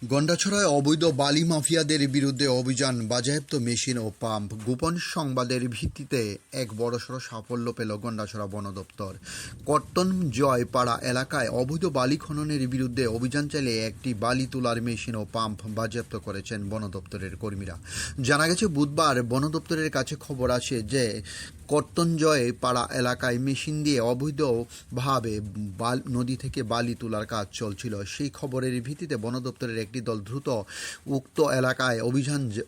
গন্ডাছড়ায় অবৈধ বালি মাফিয়াদের বিরুদ্ধে অভিযান, বাজেয়াপ্ত মেশিন ও পাম্প। গোপন সংবাদের ভিত্তিতে এক বড়সড় সাফল্য পেল গন্ডাছড়া বন দপ্তর। কর্তন জয়পাড়া এলাকায় অবৈধ বালি খননের বিরুদ্ধে অভিযান চালিয়ে একটি বালি তোলার মেশিন ও পাম্প বাজেয়াপ্ত করেছেন বন দপ্তরের কর্মীরা। জানা গেছে, বুধবার বন দপ্তরের কাছে খবর আসে যে কর্তনজয় পাড়া এলাকায় মেশিন দিয়ে অবৈধভাবে নদী থেকে বালি তোলার কাজ চলছিল। সেই খবরের ভিত্তিতে বন দপ্তরের একটি দল দ্রুত উক্ত এলাকায়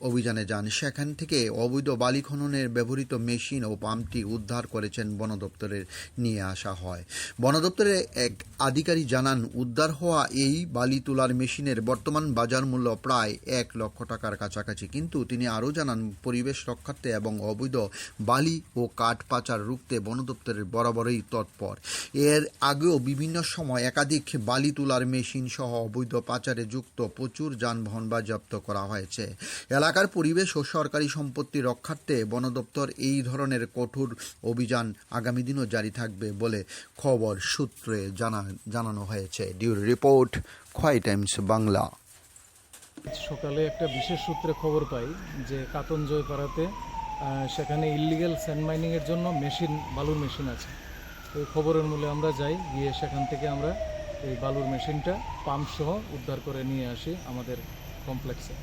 অভিযানে যান। সেখান থেকে অবৈধ বালি খননের ব্যবহৃত মেশিন ও পাম্পটি উদ্ধার করেছেন বন দপ্তরের নিয়ে আসা হয়। বন দপ্তরের এক আধিকারিক জানান, উদ্ধার হওয়া এই বালি তোলার মেশিনের বর্তমান বাজার মূল্য প্রায় 1 লক্ষ টাকার কাছাকাছি। কিন্তু তিনি আরও জানান, পরিবেশ রক্ষার্থে এবং অবৈধ বালি ও কাঠ পাচার রুখতে বন দপ্তরের বরাবরই তৎপর। এর আগেও বিভিন্ন সময় একাধিক বালি তোলার মেশিন সহ অবৈধ পাচারে যুক্ত প্রচুর যানবাহন বাজেয়াপ্ত করা হয়েছে। এলাকার পরিবেশ ও সরকারি সম্পত্তি রক্ষার্থে বন দপ্তর এই ধরনের কঠোর অভিযান আগামী দিনও জারি থাকবে বলে খবর সূত্রে জানানো হয়েছে। ডিউরি রিপোর্ট, খোয়াই টাইমস বাংলা। সকালে একটা বিশেষ সূত্রে খবর পাই যে কাতন জয়পাড়াতে সেখানে ইল্লিগ্যাল স্যান্ড মাইনিংয়ের জন্য বালুর মেশিন আছে। ওই খবরের মূলে আমরা যাই, গিয়ে সেখান থেকে আমরা এই বালুর মেশিনটা পাম্প সহ উদ্ধার করে নিয়ে আসি আমাদের কমপ্লেক্সে।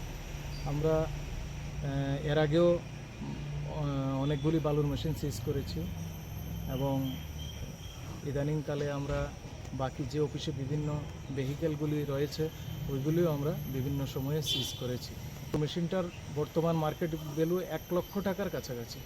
আমরা এর আগেও অনেকগুলি বালুর মেশিন সিজ করেছি এবং ইদানিংকালে আমরা বাকি যে অফিসে বিভিন্ন ভেহিকেলগুলি রয়েছে ওইগুলিও আমরা বিভিন্ন সময়ে সিজ করেছি। মেশিনটার বর্তমান মার্কেট ভ্যালু 1 লক্ষ টাকার কাছাকাছি।